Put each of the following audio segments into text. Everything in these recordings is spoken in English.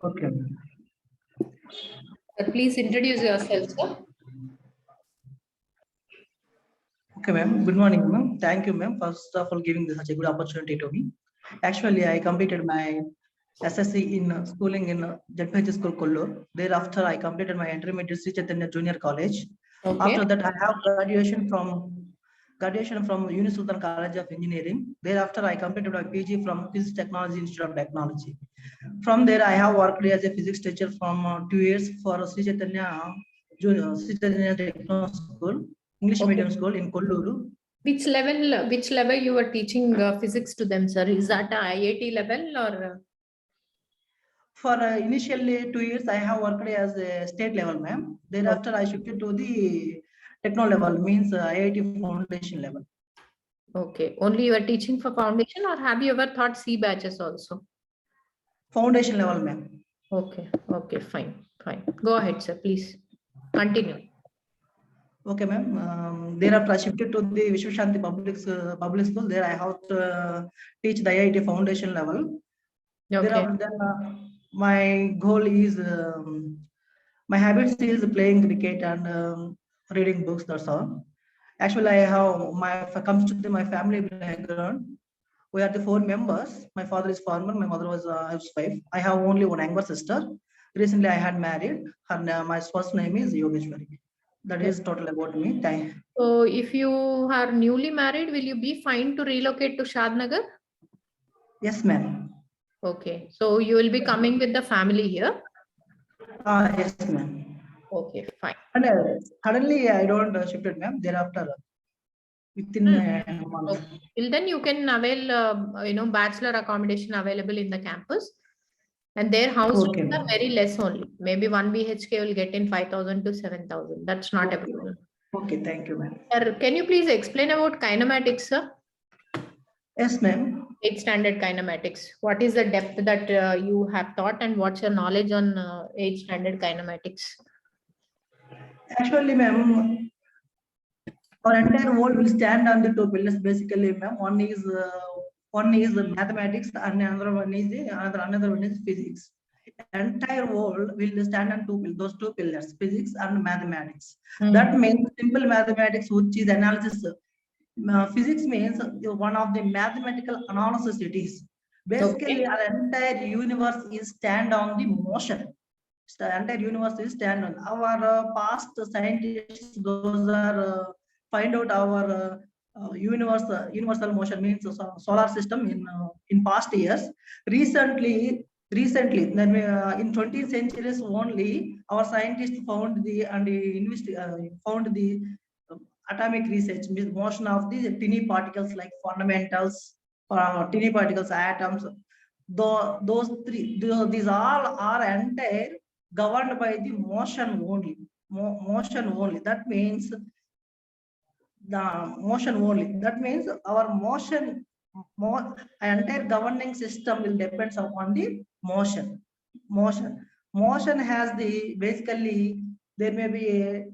Okay. Sir, please introduce yourself, sir. Okay, ma'am. Good morning, ma'am. Thank you, ma'am, first of all giving such a good opportunity to me. Actually, I completed my SSC in schooling in JPH School, Kollur. Thereafter, I completed my intermediate Sri Chaitanya Junior College. Okay. After that, I have graduation from Uni Sultan College of Engineering. Thereafter, I completed my PG from Physics Technology Institute of Technology. From there, I have worked as a physics teacher from 2 years for Sri Chaitanya Techno School, English Okay. medium school in Kolluru. Which level you were teaching physics to them, sir? Is that a IIT level or? For initially 2 years, I have worked as a state level, ma'am. Thereafter, I shifted to the techno level, means IIT foundation level. Okay. Only you are teaching for foundation, or have you ever taught C batches also? Foundation level, ma'am. Okay. Okay. Fine. Fine. Go ahead, sir. Please continue. Okay, ma'am. Thereafter, I shifted to the Vishwashanti public school. There, I have to teach the IIT foundation level. Okay. Thereafter, my goal is my habits is playing cricket and reading books. That's all. Actually, I have if it comes to my family background, we are the 4 members. My father is farmer. My mother was a housewife. I have only one younger sister. Recently, I had married. My first name is Yogeshwari. That is total about me. So, if you are newly married, will you be fine to relocate to Shadnagar? Yes, ma'am. Okay. So, you will be coming with the family here? Yes, ma'am. Okay, fine. And suddenly, I don't shift it, ma'am. Thereafter, within a month. Okay. Till then, you can avail, bachelor accommodation available in the campus. And their house rents are very less only. Maybe 1 BHK will get in 5,000 to 7,000. That's not a problem. Okay, thank you, ma'am. Sir, can you please explain about kinematics, sir? Yes, ma'am. 8th standard kinematics. What is the depth that you have taught, and what's your knowledge on 8th standard kinematics? Actually, ma'am, our entire world will stand on the 2 pillars basically, ma'am. One is mathematics, and another one is physics. Entire world will stand on those 2 pillars, physics and mathematics. That means simple mathematics, which is analysis. Physics means one of the mathematical analysis it is. Basically, our entire universe is stand on the motion. The entire universe is stand on. Our past scientists, those are find out our universal motion means solar system in past years. Recently, then in 20th centuries only, our scientists found the atomic research means motion of the tiny particles like fundamentals, tiny particles, atoms. These all are entire governed by the motion only. Motion only. That means the motion only. That means our motion, entire governing system will depends upon the motion. Motion has the basically there may be a.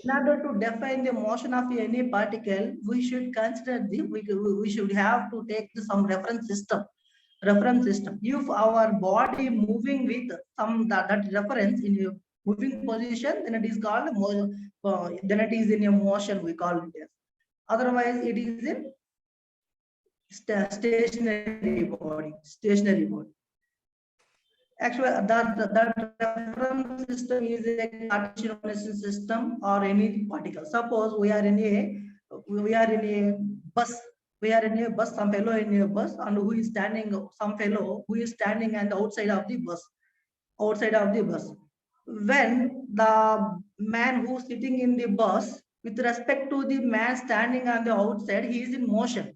In order to define the motion of any particle, we should consider we should have to take some reference system. If our body moving with some that reference in a moving position, then it is called then it is in a motion. We call it. Otherwise, it is in stationary body. Actually, that reference system is a Cartesian system or any particle. Suppose we are in a bus. We are in a bus. Some fellow in a bus, and who is standing? Some fellow who is standing on the outside of the bus. When the man who is sitting in the bus, with respect to the man standing on the outside, he is in motion.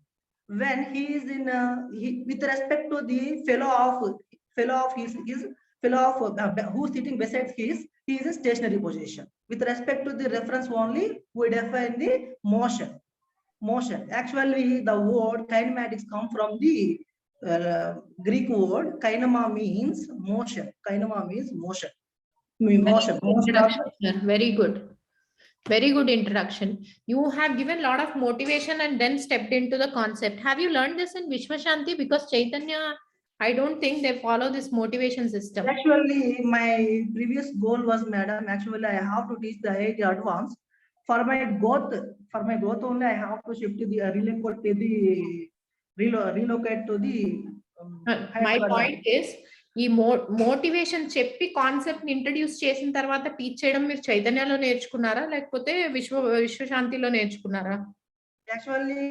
When he is in with respect to the fellow who's sitting beside he is in stationary position. With respect to the reference only, we define the motion. Actually, the word kinematics come from the Greek word kinema means motion. Very good. Very good introduction. You have given a lot of motivation and then stepped into the concept. Have you learned this in Vishwashanti? Because Chaitanya I don't think they follow this motivation system. Actually, my previous goal was, madam, actually I have to teach the IIT advanced. For my growth only, I have to shift to the relocate to the My Hyderabad. point is, ఈ motivation చెప్పి concept ని introduce చేసిన తర్వాత teach చేయడం మీరు చైతన్యలో నేర్చుకున్నారా లేకపోతే విశ్వశాంతిలో నేర్చుకున్నారా? Actually,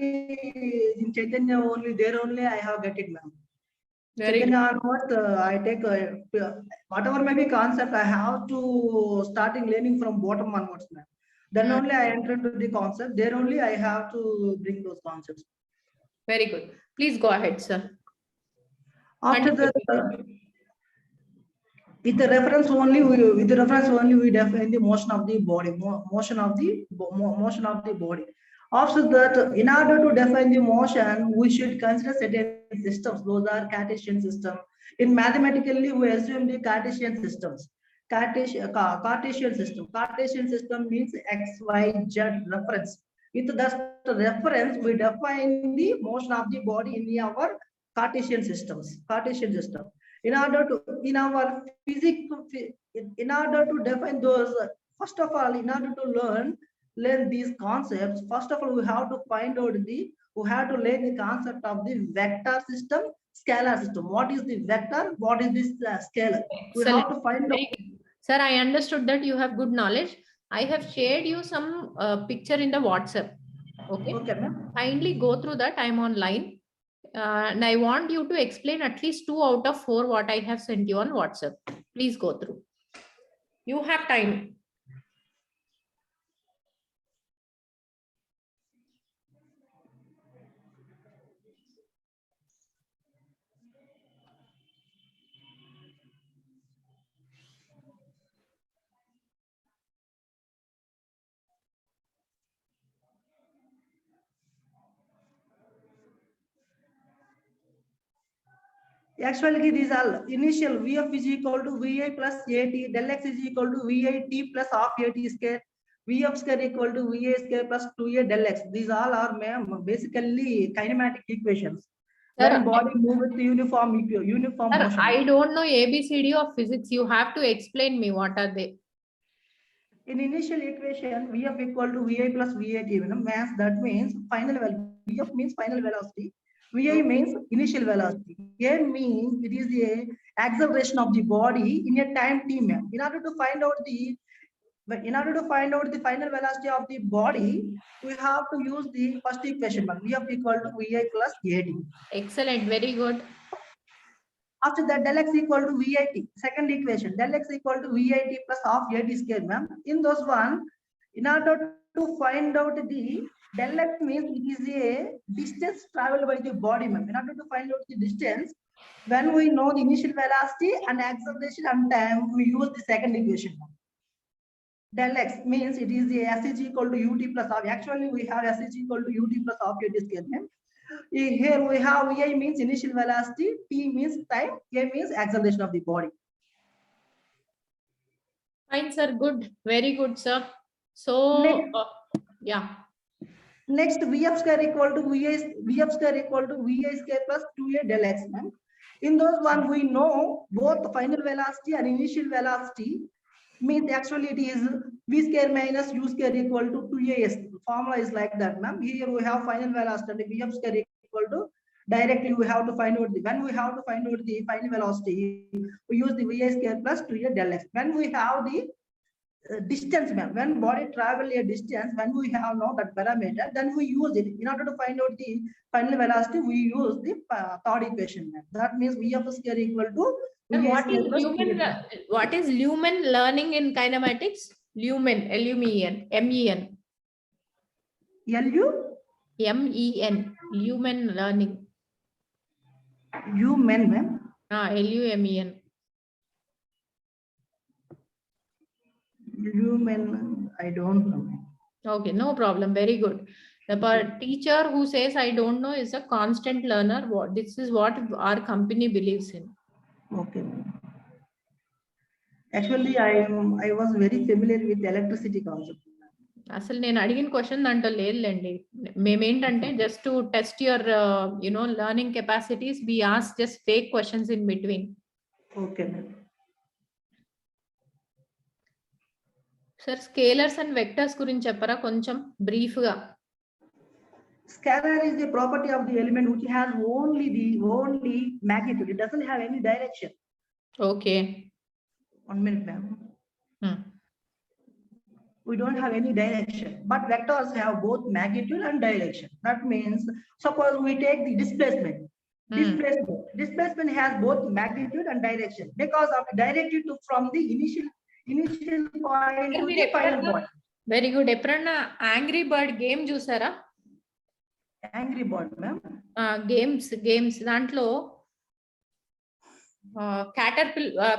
in Chaitanya only, there only I have get it, ma'am. Very Chaitanya onwards, I take whatever may be concept, I have to starting learning from bottom onwards, ma'am. Then only I enter into the concept. There only I have to bring those concepts. Very good. Please go ahead, sir. After that, with the reference only, we define the motion of the body, motion of the body. After that, in order to define the motion, we should consider certain systems. Those are Cartesian system. In mathematically, we assume the Cartesian systems. Cartesian system. Cartesian system means X, Y, Z reference. With that reference, we define the motion of the body in our Cartesian systems. Cartesian system. In order to define those, first of all, in order to learn these concepts, first of all, we have to learn the concept of the vector system, scalar system. What is the vector? What is this scalar? We have to find out. Sir, I understood that you have good knowledge. I have shared you some picture in the WhatsApp. Okay. Okay, ma'am. Kindly go through that. I'm online. And I want you to explain at least 2 out of 4 what I have sent you on WhatsApp. Please go through. You have time. Actually, these are initial Vf is equal to Vi plus At, del x is equal to Vi t plus half At square, Vf square equal to Vi square plus 2A del x. These all are, ma'am, basically kinematic equations. Sir, when body move with uniform sir, motion. I don't know ABCD of physics. You have to explain me what are they. In initial equation, Vf equal to Vi plus Vat, mass, that means final velocity. Vf means final velocity. Vi means initial velocity. A means it is the acceleration of the body in a time t. In order to find out the final velocity of the body, we have to use the first equation. Vf equal to Vi plus At. Excellent, very good. After that, del x equal to Vit. Second equation, del x equal to Vit plus half At square, ma'am. In those one, in order to find out the del x means it is a distance traveled by the body, ma'am. In order to find out the distance, when we know the initial velocity and acceleration and time, we use the second equation. Del x means it is the s is equal to ut plus half. Actually, we have s is equal to ut plus half At square, ma'am. Here we have Vi means initial velocity, t means time, A means acceleration of the body. Fine, sir. Good. Very good, sir. So, yeah. Next, Vf square equal to Vi square plus 2A del x, ma'am. In those one, we know both final velocity and initial velocity. Means actually it is V square minus U square equal to 2AS. Formula is like that, ma'am. Here we have final velocity and Vf square equal to, directly we have to find out when we have to find out the final velocity, we use the Vi square plus 2A del x. When we have the distance, ma'am, when body travel a distance, when we have now that parameter, then we use it. In order to find out the final velocity, we use the third equation, ma'am. That means Vf square equal to what is Lumen learning in kinematics? Lumen, L-U-M-E-N, M-E-N. L-U-M-E-N, Lumen learning. Lumen, ma'am. L-U-M-E-N. Lumen, I don't know. Okay, no problem. Very good. The teacher who says I don't know is a constant learner. This is what our company believes in. Okay. Actually, I was very familiar with electricity concept. అసలు నేను అడిగిన question దాంట్లో లేదులేండి. మేమేంటంటే just to test your learning capacities we ask just fake questions in between. Okay, ma'am. Sir scalars and vectors గురించి చెప్పరా కొంచెం brief గా? Scalar is the property of the element which has only magnitude. It doesn't have any direction. Okay. 1 minute, ma'am. We don't have any direction, but vectors have both magnitude and direction. That means, suppose we take the displacement. Displacement has both magnitude and direction because of the directed from the initial point to the final point. Very good. ఎప్పుడన్నా angry bird game చూసారా? Angry bird, ma'am. Games దాంట్లో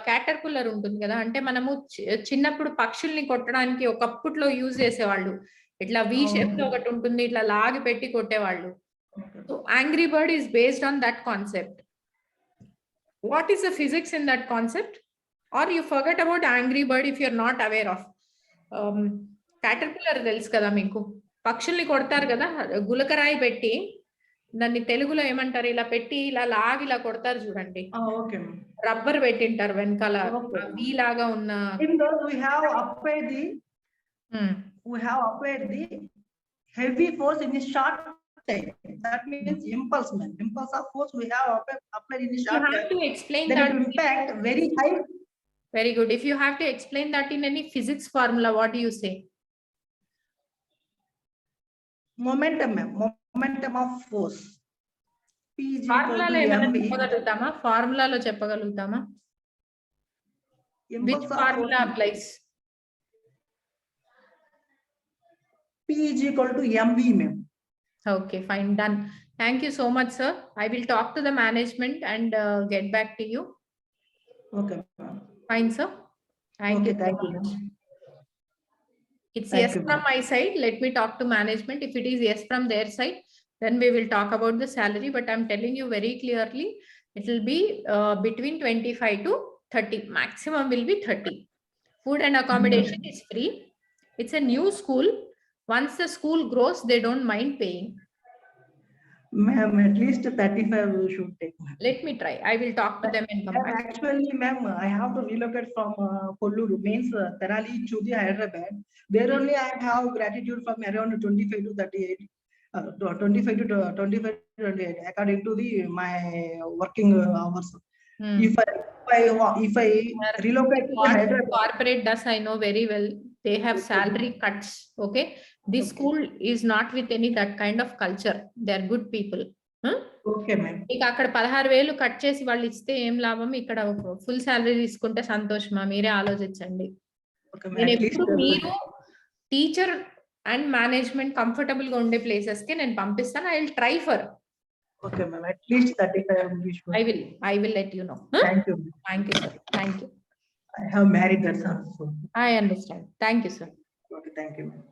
caterpillar ఉంటుంది కదా, అంటే మనము చిన్నప్పుడు పక్షుల్ని కొట్టడానికి ఒకప్పట్లో యూజ్ చేసేవాళ్ళు. ఇట్లా వి షేప్ లో ఒకటి ఉంటుంది, ఇట్లా లాగి పెట్టి కొట్టేవాళ్ళు. So angry bird is based on that concept. What is the physics in that concept? Are you forget about angry bird if you're not aware of. Caterpillar తెలుసు కదా మీకు, పక్షుల్ని కొడతారు కదా గులకరాయి పెట్టి, దాన్ని తెలుగులో ఏమంటారు, ఇలా పెట్టి ఇలా లాగి ఇలా కొడతారు చూడండి. రబ్బర్ పెట్టింటారు వెనకాల వీలాగా ఉన్న. We have applied the heavy force in a short time. That means impulse, man. Impulse of force we have applied in a short time. You have to explain that. Impact very high. Very good. If you have to explain that in any physics formula, what do you say? Momentum, ma'am. Momentum of force. ఫార్ములాలో ఏమైనా చెప్పగలుగుతామా? ఫార్ములాలో చెప్పగలుగుతామా? Which formula applies? P is equal to mv, ma'am. Okay, fine, done. Thank you so much, sir. I will talk to the management and get back to you. Okay. Fine, sir. Thank you. Thank you. It's yes from my side. Let me talk to management. If it is yes from their side, then we will talk about the salary. But I'm telling you very clearly, it will be between 25 to 30. Maximum will be 30. Food and accommodation is free. It's a new school. Once the school grows, they don't mind paying. Ma'am, at least 35 we should take. Let me try. I will talk to them and come back. Actually, ma'am, I have to relocate from Kolluru, means Terali to the Hyderabad. There only I have gratitude from around 25 to 38. 25 to 28 according to my working hours. If I relocate to Hyderabad, corporate does, I know very well. They have salary cuts. Okay, this school is not with any that kind of culture. They are good people. Okay, ma'am. ఇక అక్కడ 16,000 cut చేసి వాళ్ళు ఇస్తే ఏం లాభం, ఇక్కడ full salary తీసుకుంటే సంతోషమా? మీరే ఆలోచించండి. నేను ఎప్పుడు మీరు టీచర్ అండ్ మేనేజ్మెంట్ కంఫర్టబుల్ గా ఉండే ప్లేసెస్ కి నేను పంపిస్తాను. I will try for. Okay, ma'am. At least 35. I will let you know. Thank you. Thank you, sir. Thank you. I have married that son. So. I understand. Thank you, sir. Okay, thank you, ma'am.